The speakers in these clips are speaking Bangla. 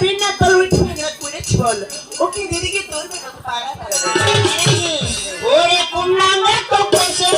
বিনা তলুই ভাঙা করে চল ওকে দিদিকে তোর মে কত পাড়া ওরে কুন্নাঙ্গে তো কইছে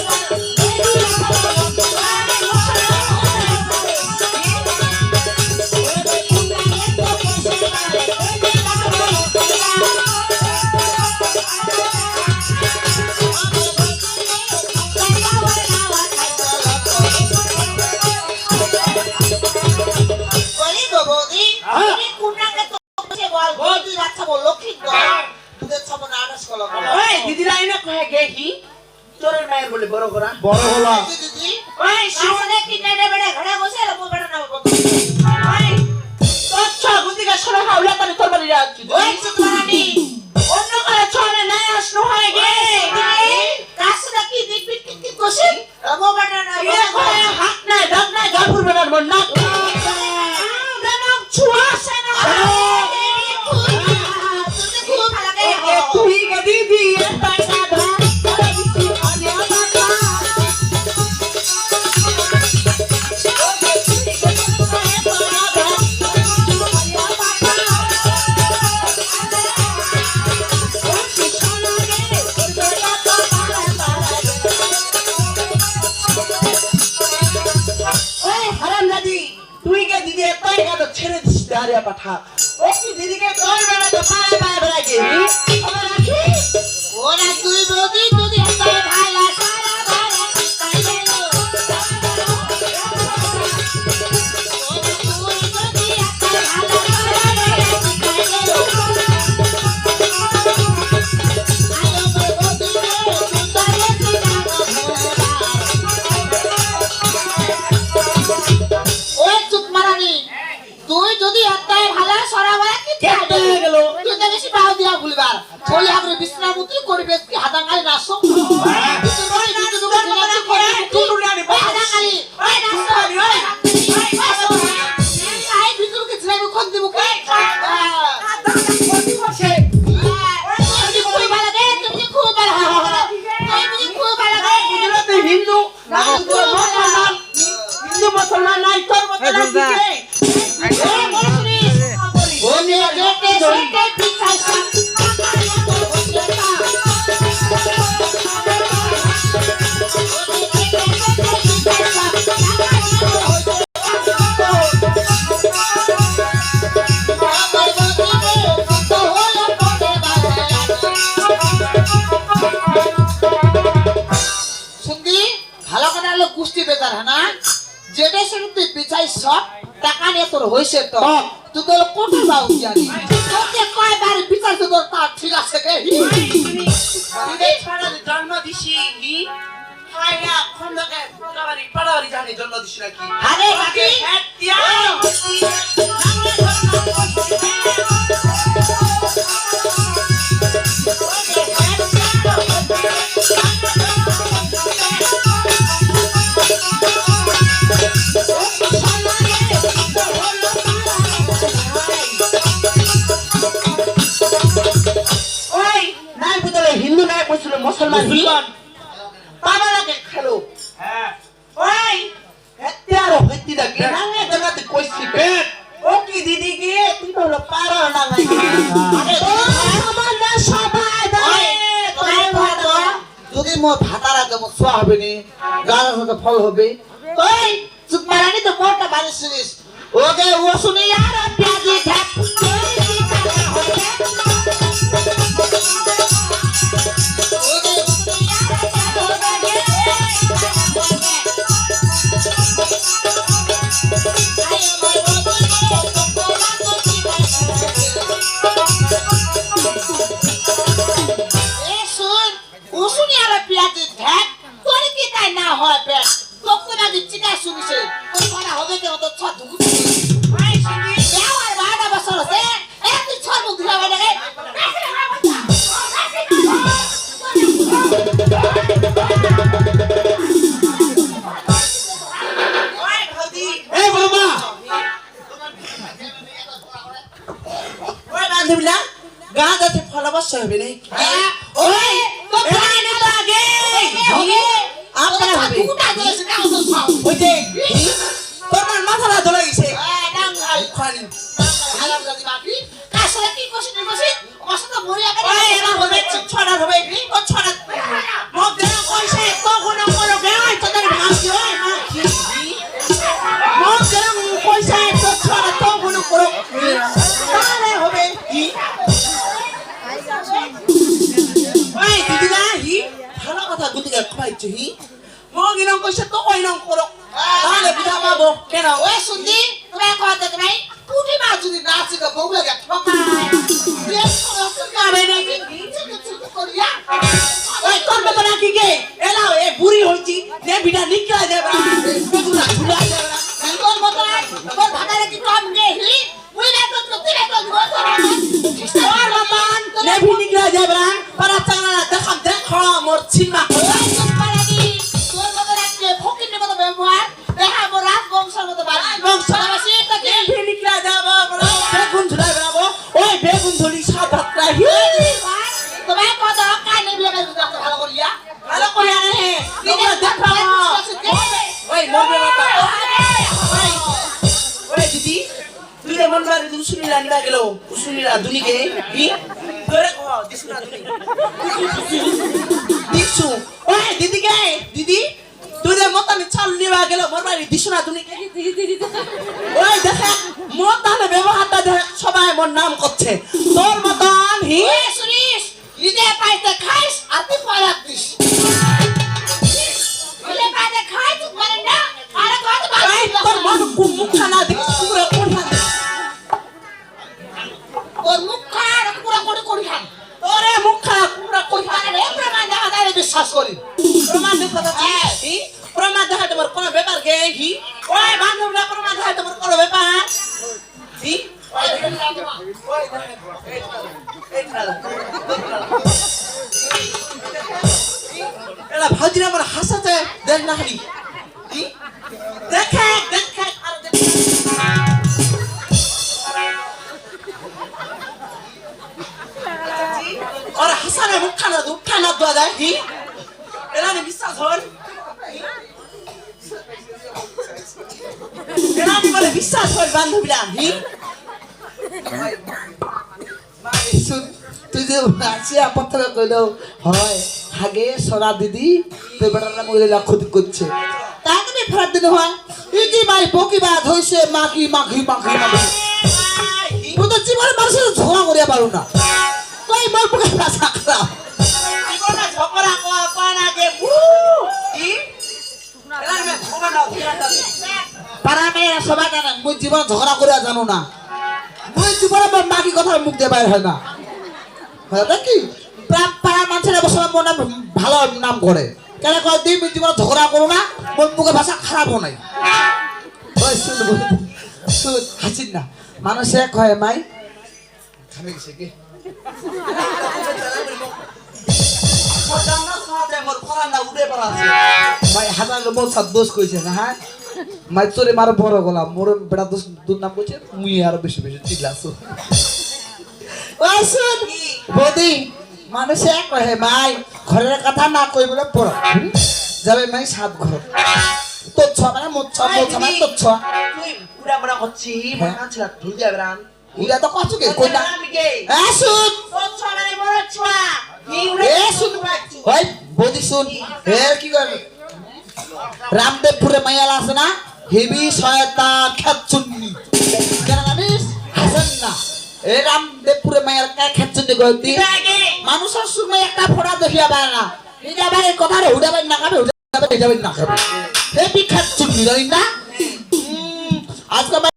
দিদি লাইনে কহে গেহি তোরের মায়ের বলে বড় করা বড় হলা দিদি ওই সামনে কি নেড়ে বেড়ে ঘরে বসে রে বড় না ওই আচ্ছা গুদিকা সরা হাওলা তারে তোর বাড়ি যাচ্ছি ওই সুতরানি অন্য করে চলে না আসনো হয় গে কাছরা কি দিবি কি কোসে রবো বানা না এ কয় হাত না ডাক না গাফুর বানার মন না জানো ছুয়া সেনা তুই গে দিদি তাই না ধা ছেড়ে দিস দাঁড়িয়ে পাঠা ও কি দিদিকে তোর বেলা তো পায়ে পায়ে বেলা গেলি আমার রাখি ওরা তুই বদি তুই একটা ভালা সারা ভালা তাই গেল ওরা তুই বদি একটা ভালা সারা ভালা তাই গেল আলো বদি তুই ওই চুপ মারানি তুই যদি একটাই ভালো সরাবা কি কেটে গেল তুই তো বেশি পাও দিয়া ভুলবার চলে আগরে বিশ্রামতি করবে কি হাদাঙ্গালি নাসো তুই রই কিন্তু তুমি দিনাতি করে তুই রুলানি হাদাঙ্গালি ওই নাসো ওই আই ভিতর কে ছেলে কোন দিব কে তুমি খুব ভালো গে তুমি খুব ভালো তুমি খুব ভালো গে গুজরাতে হিন্দু না হিন্দু মুসলমান নাই তোর মত না ভালো করে আলো কুস্তি বেকার হ্যাঁ না যেটা শুনতে পিছাই সব টাকা নিয়ে তোর হইছে তো তুই তো কোটি যাও জানি তোকে কয়বার বিচার তো তোর তা ঠিক আছে কে দিদি ছাড়া জন্ম দিছি হি হাইয়া খন্দকে পাড়াবাড়ি পাড়াবাড়ি জানি জন্ম দিছি নাকি আরে বাকি হ্যাঁ হিন্দু নাই মুসলমান পাবালাকে খেলো হ্যাঁ ওই হেত্যারো হেত্তিদা গিনাঙ্গে জগতে কইছি পেট ও কি দিদি গে তুই তো হলো পারা না নাই আরে আমার না সবাই দাই তোরে ভাত যদি মো ভাতারা দেব সোয়া হবে নি গালের মতো ফল হবে ওই চুপ মারানি তো মোটা বাড়ি শুনিস ওকে ও শুনি আর পেঁয়াজি ঢাক হবে নি ওই তো প্রাণে লাগে আপনারা হবে ওই যে তোমার মাথাটা ধরে গেছে ডাঙ্গাই খালি হারাম জাতি বাকি কাছরা কি কইছিস অসত মরিয়া করে ওই এরা হবে ছড়া হবে ও ছড়া মগ দেন কইছে তো কোন কোন গায় তোদের ভাঙি ওই মা কি মগ দেন কইছে তো ছড়া তো কোন করো তাহলে হবে কি ওই দিদি না হি ভালো কথা গুতিকে কইছো হি মগ ইনং কইছে তো কইনং করো তাহলে বিধা পাবো কেন ওই শুনদি তুমি কথা তুমি পুটি মা যদি নাচি তো বউ লাগে ঠকায় বেশ কাবে নাকি করিয়া ওই তোর মত নাকি গে এলাও এ বুড়ি হইছি নে বিটা নিকলা যাবে বেগুনা ঝুলা যাবে তোর মত তোর ভাগারে কি কম গে হি ওই না তো তিরে তো তোর মতন নে ভি নিকলা যাবে না পারা চাংলা দেখাম দেখ মোর ছিমা তোর মত রাখলে ফকিনের মত ব্যবহার দেখা মোর রাত বংশের মত বাড়ি বংশবাসী তাকে ভি নিকলা যাব বেগুন ঝুলা যাবো ওই বেগুন ধরি সাত হাতটা হি তোমার কত কানে বিয়ে করতে ভালো করিয়া ভালো করিয়া রে তোমরা দেখো ওই মরবে বাবা ওই দিদি তুই রে মন বাড়ি দুশুনিলা নিবা গেল উশুনিলা দুনিকে কি ধরে কো দিশুনা দুনি দিছু ওই দিদি কে দিদি তুই রে মতানি চাল নিবা গেল মন বাড়ি দিশুনা দুনিকে ওই দেখে মত তাহলে ব্যবহারটা দেখ সবাই মোর নাম করছে তোর মতন হি শুনিস নিজে পাইতে খাইস আর তুই পরাত দিস নিজে পাইতে খাই তুই মানে না আর কত ভাই তোর মন মুখখানা দেখ পুরো কোঠা তোর মুখখানা পুরো কোঠা খান তোরে মুখখানা পুরো কোঠা রে প্রমাণ দেখা যায় বিশ্বাস করি প্রমাণ দেখা যায় হি প্রমাণ দেখা তোমার কোন ব্যাপার কে হি ওই বান্ধবরা প্রমাণ দেখা তোমার কোন ব্যাপার হি এলা ভাজিরা আমার হাসাতে দেখ না খালি দেখে দেখে আর আর হাসানে মুখখানা দুখানা দোয়া যায় হি এলা নি বিশ্বাস হল এলা নি বলে বিশ্বাস হল বান্ধবীরা হি তুই যে আসিয়া প্রথমে কইল হয় আগে সোনা দিদি তুই বেটারা মহিলা লক্ষ্য করছে তা তুমি ফেরার দিন হয় ইজি মাই বকিবাদ হইছে মাগি মাগি মাগি মাগি তুই তো জীবনে মানুষের ঝগড়া করিয়া পারো না কই মোর বুকে ভাষা খারাপ কোনা ঝগড়া কোনা গে কি এলা মে খবর নাও পারা মেয়েরা সবাই জানে মুই জীবনে ঝগড়া করিয়া জানো না মুই জীবনে মাগি কথার মুখ দিয়ে বাইর হয় না হয় নাকি পাড়ার মানুষেরা বসে মনে ভালো নাম করে কেন কয় দিই মুই জীবনে ঝগড়া করো না মোর মুখের ভাষা খারাপ হয় নাই শুন হাসিন না মানুষে কয় মাই থামে গেছে কি মাই হাজার লোক সাত দোষ কইছে না হ্যাঁ মাই তোরে মার বড় গলাম মোর বেড়া দোষ দুর নাম কইছে মুই আরো বেশি বেশি চিল্লাছো ওই শুন বদি মানুষে কহে মাই ঘরের কথা না কই বলে পড় যাবে মাই সাত ঘর তোর ছ মানে মোর ছ মানে তোর ছ তুই পুরা বড় করছি মনে ছিল তুই যাবে রাম ইরা তো কষ্ট কে কইটা এ শুন তোর ছ মানে বড় ছুয়া এ শুন ওই বদি শুন এ কি করবে রামদেবপুরে মাইয়ালা আছে না হেবি শয়তান খাচ্চুন্নি কেন জানিস হাসেন না এ রামদেবপুরে মাইয়ার কা খাচ্চুন্নি গতি মানুষের সময় একটা ফোড়া দেখিয়া পারে না এটা বাইরে কথা রে উড়াবেন না খাবে উড়াবেন না খাবে হেবি খাচ্চুন্নি জানি না আজকে